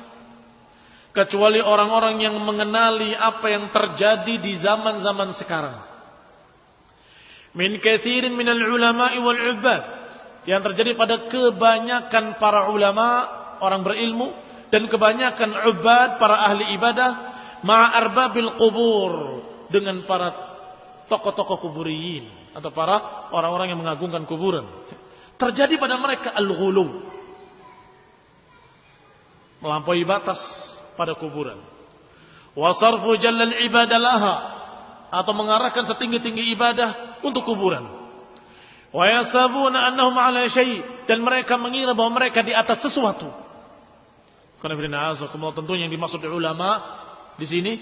kecuali orang-orang yang mengenali apa yang terjadi di zaman-zaman sekarang. Min katsirin minal ulama'i wal 'ubbad, yang terjadi pada kebanyakan para ulama, orang berilmu, dan kebanyakan ubad, para ahli ibadah, ma'arbabil qubur, dengan para tokoh-tokoh kuburiyin atau para orang-orang yang mengagungkan kuburan. Terjadi pada mereka al-ghulu, melampaui batas pada kuburan. Wa sarfu jallal ibadalaha, atau mengarahkan setinggi-tinggi ibadah untuk kuburan. Wa yasabuna annahum ala syai', dan mereka mengira bahwa mereka di atas sesuatu. Karena tentunya yang dimaksud ulama di sini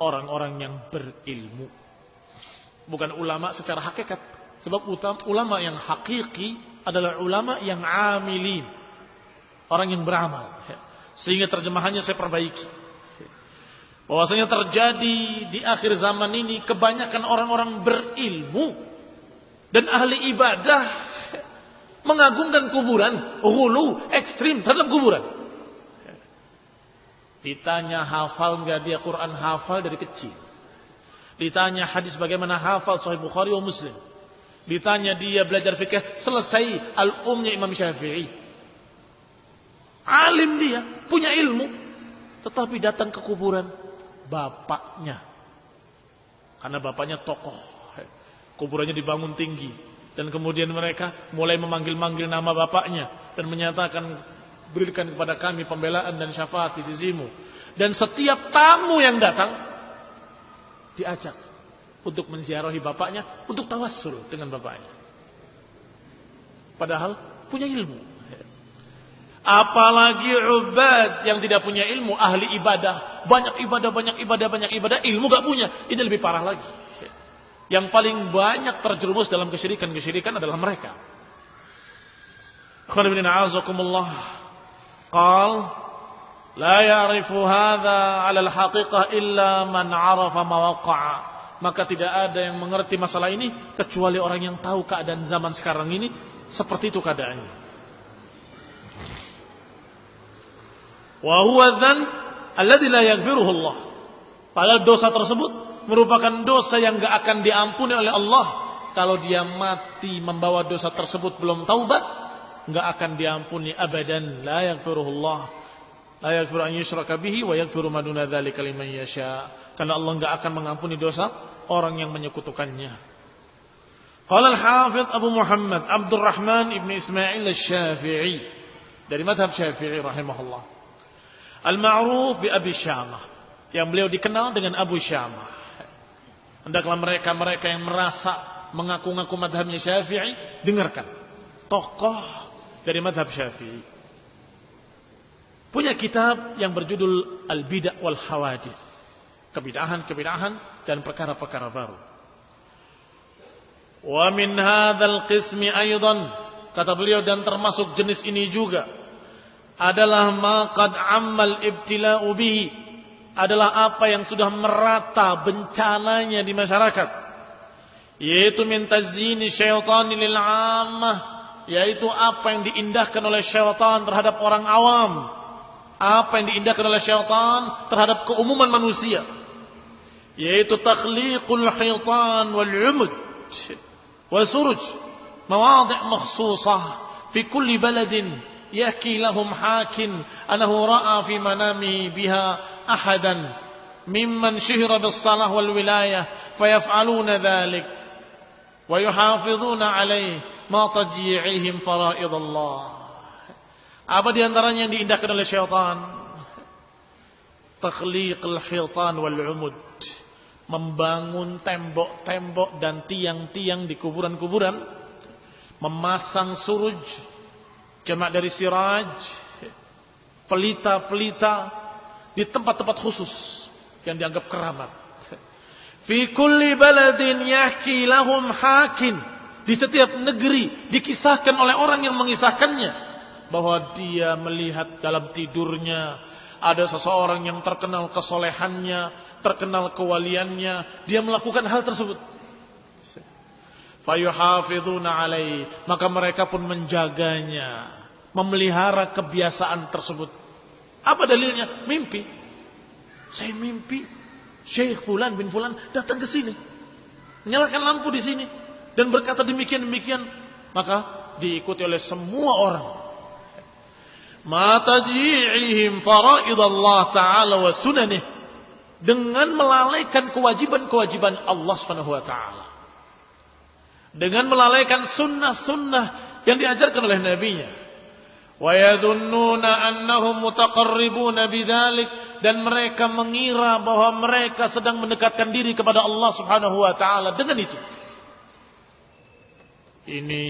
orang-orang yang berilmu, bukan ulama secara hakikat. Sebab ulama yang hakiki adalah ulama yang amilin, orang yang beramal. Sehingga terjemahannya saya perbaiki. Bahwasanya terjadi di akhir zaman ini kebanyakan orang-orang berilmu dan ahli ibadah mengagungkan kuburan, ghulu ekstrim terhadap kuburan. Ditanya hafal enggak dia Quran, hafal dari kecil. Ditanya hadis bagaimana, hafal Sahih Bukhari wa Muslim. Ditanya dia belajar fikih, selesai al-umnya Imam Syafi'i. Alim dia, punya ilmu, tetapi datang ke kuburan bapaknya. Karena bapaknya tokoh, kuburannya dibangun tinggi, dan kemudian mereka mulai memanggil-manggil nama bapaknya dan menyatakan, berikan kepada kami pembelaan dan syafaat di sisimu. Dan setiap tamu yang datang diajak untuk menziarahi bapaknya, untuk tawassul dengan bapaknya. Padahal punya ilmu. Apalagi ubad yang tidak punya ilmu, ahli ibadah, banyak ibadah, ilmu gak punya. Ini lebih parah lagi. Yang paling banyak terjerumus dalam kesyirikan adalah mereka. Qal la ya'rifu hadha 'ala al-haqiqah illa man 'arafa ma waqa'a. Maka tidak ada yang mengerti masalah ini kecuali orang yang tahu keadaan zaman sekarang ini seperti itu keadaannya. Wa huwa dzan alladzi la yaghfiruhu Allah. Padahal dosa tersebut merupakan dosa yang enggak akan diampuni oleh Allah. Kalau dia mati membawa dosa tersebut belum taubat, enggak akan diampuni abadan. La yaghfirullah, la yaghfiru an yushraka bihi wa yaghfiru ma duna dzalika liman yasha. Karena Allah enggak akan mengampuni dosa orang yang menyekutukannya. Qala al-Hafidz Abu Muhammad Abdurrahman ibn Ismail Asy-Syafi'i, dari mazhab Syafi'i rahimahullah, al-ma'ruf bi Abi Syamah, yang beliau dikenal dengan Abu Syamah. Hendaklah mereka yang merasa mengaku-ngaku mazhabnya Syafi'i dengarkan. Tokoh dari mazhab Syafi'i punya kitab yang berjudul Al-Bid'ah wal Hawadits, kebidahan dan perkara-perkara baru. Wa min hadzal qismi aidan, kata beliau, dan termasuk jenis ini juga adalah ma qad ammal ibtila'u bihi, adalah apa yang sudah merata bencananya di masyarakat, yaitu min tazyini syaitani lil 'ammah, yaitu apa yang diindahkan oleh syaitan terhadap orang awam, apa yang diindahkan oleh syaitan terhadap keumuman manusia, yaitu takhliqul hitan wal 'umud wa suruj mawadhi' makhsusah fi kulli baladin yahki lahum hakin annahu ra'a fi manami biha ahadan mimman syihra bis salah wal wilayah fayaf'aluna dhalik wa yuhafizuna alayhi ma tajyi'ihim faraidallah. Apa di antaranya yang diindahkan oleh syaitan? Takhliqul hitan wal 'umud, membangun tembok-tembok dan tiang-tiang di kuburan-kuburan, memasang suruj, jamak dari siraj, pelita-pelita di tempat-tempat khusus yang dianggap keramat. Fi kulli baladin yahki lahum hakin, di setiap negeri dikisahkan oleh orang yang mengisahkannya bahwa dia melihat dalam tidurnya ada seseorang yang terkenal kesolehannya, terkenal kewaliannya, dia melakukan hal tersebut. Fayuhafizuna alaihi, maka mereka pun menjaganya, memelihara kebiasaan tersebut. Apa dalilnya? Mimpi. Saya mimpi Syekh Fulan bin Fulan datang ke sini, menyalakan lampu di sini dan berkata demikian-demikian, maka diikuti oleh semua orang. Ma tajyi'ihim faraidallah ta'ala wa sunanih, dengan melalaikan kewajiban-kewajiban Allah Subhanahu wa taala, dengan melalaikan sunnah-sunnah yang diajarkan oleh nabinya. Wa yadhunnuna annahum mutaqarribuna bidzalik, dan mereka mengira bahwa mereka sedang mendekatkan diri kepada Allah Subhanahu wa taala dengan itu. Ini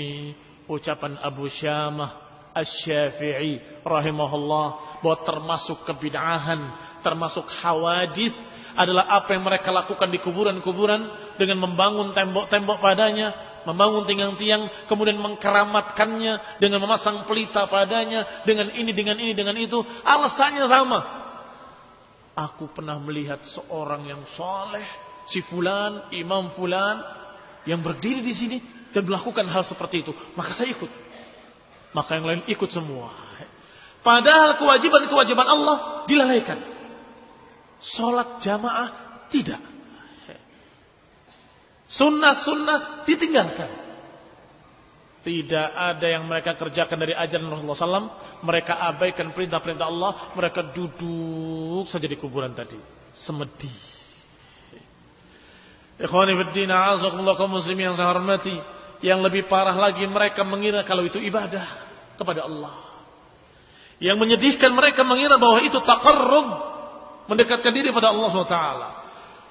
ucapan Abu Syamah Asy-Syafi'i rahimahullah, bahwa termasuk kebid'ahan, termasuk hawadits adalah apa yang mereka lakukan di kuburan-kuburan dengan membangun tembok-tembok padanya, membangun tiang-tiang, kemudian mengkeramatkannya dengan memasang pelita padanya, dengan ini, dengan ini, dengan itu. Alasannya sama. Aku pernah melihat seorang yang saleh, si fulan, imam fulan, yang berdiri di sini dan melakukan hal seperti itu, maka saya ikut. Maka yang lain ikut semua. Padahal kewajiban-kewajiban Allah dilalaikan. Sholat jamaah tidak. Sunnah-sunnah ditinggalkan. Tidak ada yang mereka kerjakan dari ajaran Rasulullah SAW. Mereka abaikan perintah-perintah Allah. Mereka duduk saja di kuburan tadi, semedi. Ikhwani fiddin, a'azakumullah kaum muslimin yang saya hormati. Yang lebih parah lagi, mereka mengira kalau itu ibadah kepada Allah. Yang menyedihkan, mereka mengira bahwa itu taqarrub, mendekatkan diri pada Allah SWT.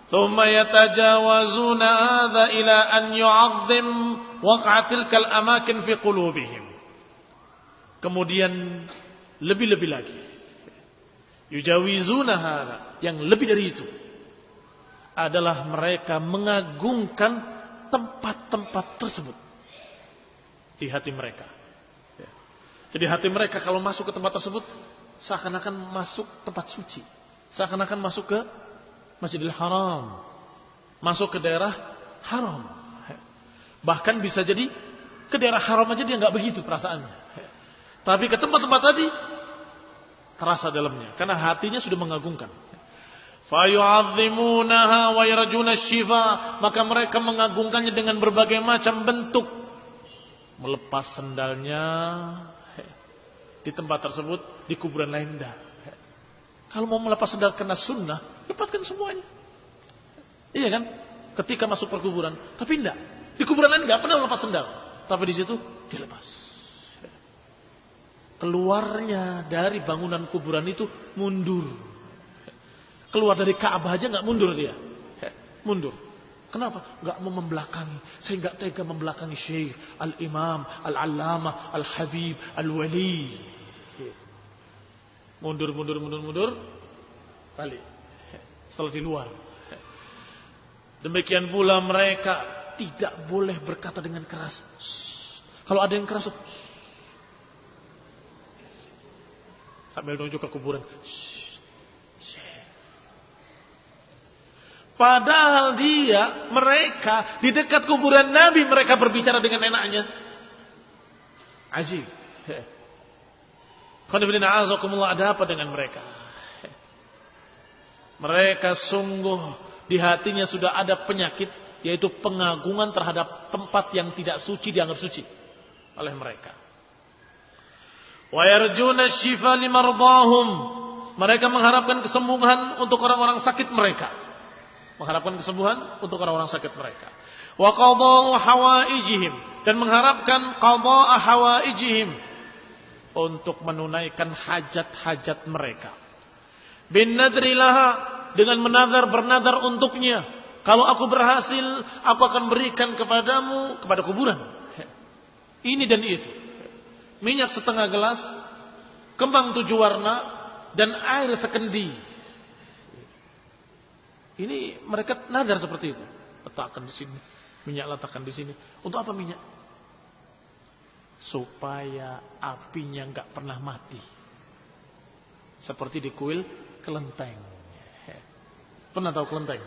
Thumma yatajawazuna hadha ila an yu'azzim waq'a tilkal amakin fi qulubihim. Kemudian lebih-lebih lagi, yujawizuna hadha, yang lebih dari itu adalah mereka mengagungkan tempat-tempat tersebut di hati mereka. Jadi hati mereka kalau masuk ke tempat tersebut seakan-akan masuk tempat suci, seakan-akan masuk ke Masjidil Haram, masuk ke daerah haram. Bahkan bisa jadi ke daerah haram aja dia nggak begitu perasaannya, tapi ke tempat-tempat tadi terasa dalamnya karena hatinya sudah mengagungkan. Fayu'azzimunaha wa yarjuna syifa, maka mereka mengagungkannya dengan berbagai macam bentuk. Melepas sendalnya di tempat tersebut, di kuburan lain dah. Kalau mau melepas sendal kena sunnah, lepaskan semuanya. Iya kan? Ketika masuk perkuburan, tapi enggak. Di kuburan lain enggak pernah melepas sendal, tapi di situ dilepas. Keluarnya dari bangunan kuburan itu mundur. Keluar dari Ka'bah aja enggak mundur dia. Mundur. Kenapa? Enggak mau membelakangi. Saya enggak tega membelakangi Syekh, Al-Imam, Al-Allamah, Al-Habib, Al-Wali. Mundur, balik. Setelah di luar. Demikian pula mereka tidak boleh berkata dengan keras. Kalau ada yang keras, sambil nunjuk ke kuburan. Padahal mereka di dekat kuburan Nabi, mereka berbicara dengan enaknya. Ajib. Ada apa dengan mereka? Mereka sungguh di hatinya sudah ada penyakit, yaitu pengagungan terhadap tempat yang tidak suci dianggap suci oleh mereka. Wa yarjuna syifa limardahum. Mereka mengharapkan kesembuhan untuk orang-orang sakit mereka. Mengharapkan kesembuhan untuk orang-orang sakit mereka. Wa qada'u hawaijihim, dan mengharapkan qada'a hawaijihim, untuk menunaikan hajat-hajat mereka. Bin nadri laha, dengan bernadar untuknya. Kalau aku berhasil, aku akan berikan kepadamu, kepada kuburan, ini dan itu. Minyak setengah gelas, kembang 7 warna, dan air sekendi. Ini mereka nadar seperti itu. Letakkan di sini, minyak letakkan di sini. Untuk apa minyak? Supaya apinya enggak pernah mati. Seperti di kuil kelenteng. Pernah tahu kelenteng?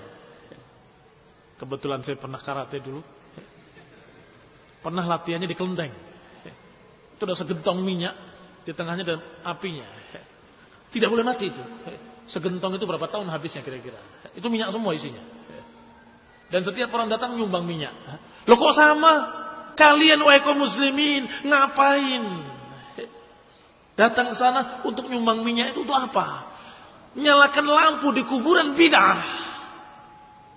Kebetulan saya pernah karate dulu. Pernah latihannya di kelenteng. Itu ada segentong minyak di tengahnya dan apinya. Tidak boleh mati itu. Segentong itu berapa tahun habisnya kira-kira. Itu minyak semua isinya. Dan setiap orang datang nyumbang minyak. Loh kok sama? Kalian wahai kaum muslimin, ngapain? Datang ke sana untuk nyumbang minyak itu untuk apa? Nyalakan lampu di kuburan bid'ah.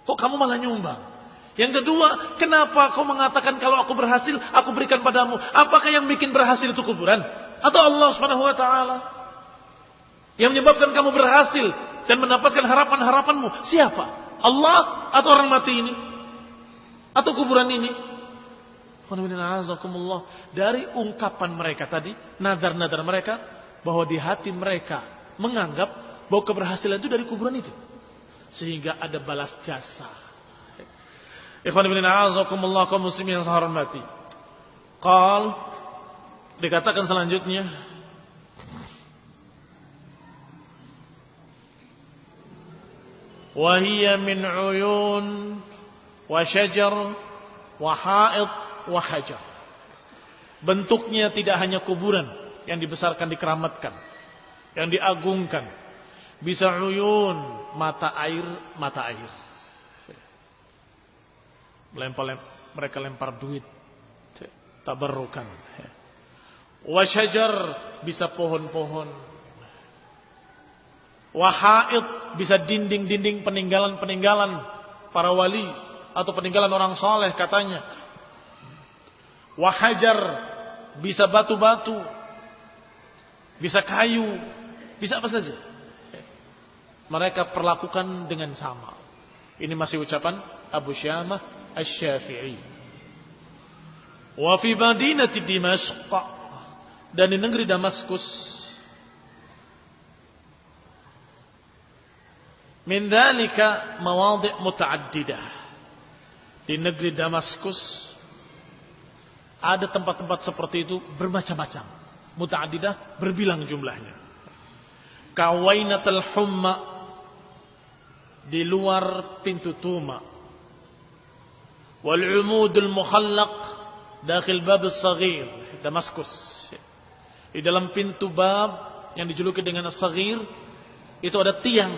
Kok kamu malah nyumbang? Yang kedua, kenapa kau mengatakan kalau aku berhasil, aku berikan padamu? Apakah yang bikin berhasil itu kuburan? Atau Allah Subhanahu wa ta'ala? Yang menyebabkan kamu berhasil dan mendapatkan harapan-harapanmu, siapa? Allah atau orang mati ini? Atau kuburan ini? Dari ungkapan mereka tadi, nadar-nadar mereka, bahwa di hati mereka menganggap bahwa keberhasilan itu dari kuburan itu. Sehingga ada balas jasa. Ikhwan ibn a'azakumullah, kaum muslimin yang saya hormati. Dikatakan selanjutnya, wahiyya min uyun wa syajar wa ha'id wa hajar. Bentuknya tidak hanya kuburan yang dibesarkan, dikeramatkan, yang diagungkan. Bisa uyun, mata air. Mereka lempar duit, tabarrukan. Wa syajar, bisa pohon-pohon. Wa ha'id, bisa dinding-dinding peninggalan-peninggalan para wali atau peninggalan orang soleh katanya. Wa hajar, bisa batu-batu, bisa kayu, bisa apa saja. Mereka perlakukan dengan sama. Ini masih ucapan Abu Syamah Asy-Syafi'i. Wa fi madinati Dimashq, dan di negeri Damaskus, min dzalika mawadhi' muta'addidah. Di negeri Damaskus ada tempat-tempat seperti itu bermacam-macam. Muta'addidah, berbilang jumlahnya. Kawainatul humma, di luar pintu Tuma. Wal umudul mukhallaq dakhil bab as-saghir, Damaskus. Di dalam pintu bab yang dijuluki dengan as-saghir itu ada tiang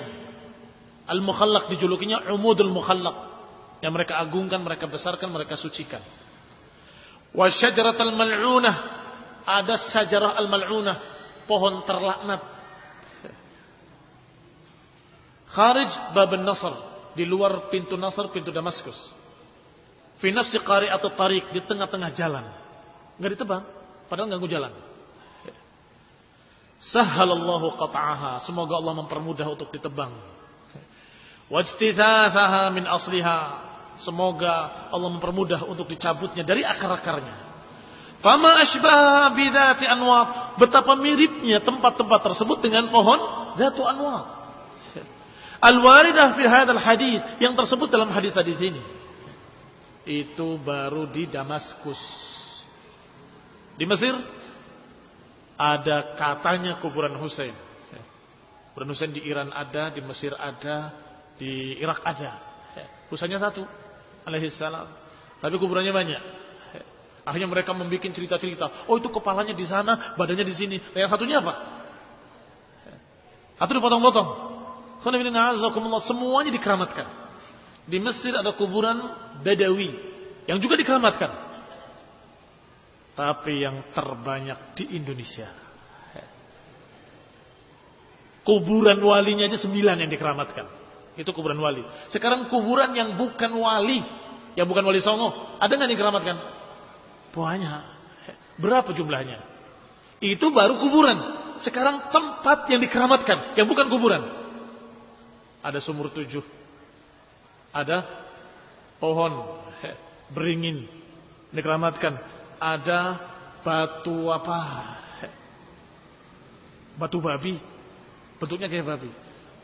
al-mukhallaq, dijulukinya umudul mukhallaq, yang mereka agungkan, mereka besarkan, mereka sucikan. Wa syajaratul mal'unah, ada syajarah al-mal'unah, pohon terlaknat. Kharij bab an-Nasr, di luar pintu Nasr, pintu Damaskus. Fi nafsi qari'atut tariq, di tengah-tengah jalan. Enggak ditebang, padahal ganggu jalan. Sahhalallahu qat'aha, semoga Allah mempermudah untuk ditebang. Wajtithathaha min asliha, semoga Allah mempermudah untuk dicabutnya dari akar-akarnya. Fama ashbaha bidzati anwat, betapa miripnya tempat-tempat tersebut dengan pohon dzatu anwat. Al-waridah fi hadzal hadis, yang tersebut dalam hadis ini. itu baru di Damaskus. Di Mesir ada katanya kuburan Husain. Kuburan Husain di Iran ada, di Mesir ada, di Irak ada. Husainnya satu, alaihissalam. Tapi kuburannya banyak. Akhirnya mereka membuat cerita-cerita. Oh, itu kepalanya di sana, badannya di sini. Yang satunya apa? Atau dipotong-potong. Semuanya dikeramatkan. Di Mesir ada kuburan Badawi yang juga dikeramatkan. Tapi yang terbanyak di Indonesia, kuburan walinya aja 9 yang dikeramatkan. Itu kuburan wali. Sekarang kuburan yang bukan wali, yang bukan wali songo, ada nggak dikeramatkan? Banyak. Berapa jumlahnya? Itu baru kuburan. Sekarang tempat yang dikeramatkan, yang bukan kuburan. Ada sumur 7. Ada pohon beringin dikeramatkan. Ada batu apa? Batu babi. Bentuknya kayak babi.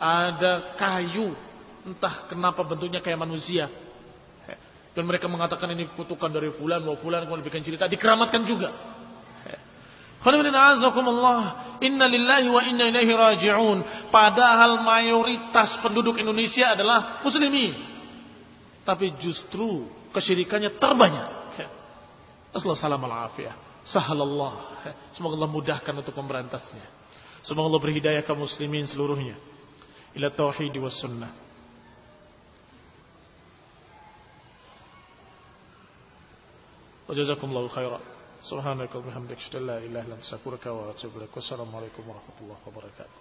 Ada kayu. Entah kenapa bentuknya kayak manusia. Dan mereka mengatakan ini kutukan dari fulan, mau fulan, kemudian bikin cerita, dikeramatkan juga. Inna lillahi wa inna ilaihi raji'un. Padahal mayoritas penduduk Indonesia adalah muslimin, tapi justru kesyirikannya terbanyak. Assalamualaikum. Sahalallah. Semoga Allah mudahkan untuk memberantasnya. Semoga Allah berhidayah kaum muslimin seluruhnya ila tauhid was sunnah. Wajazakumullahu khairan. Subhanaka wa bihamdika, la ilaha illa anta, astaghfiruka wa atubu ilaik. Wassalamu alaikum warahmatullahi wabarakatuh.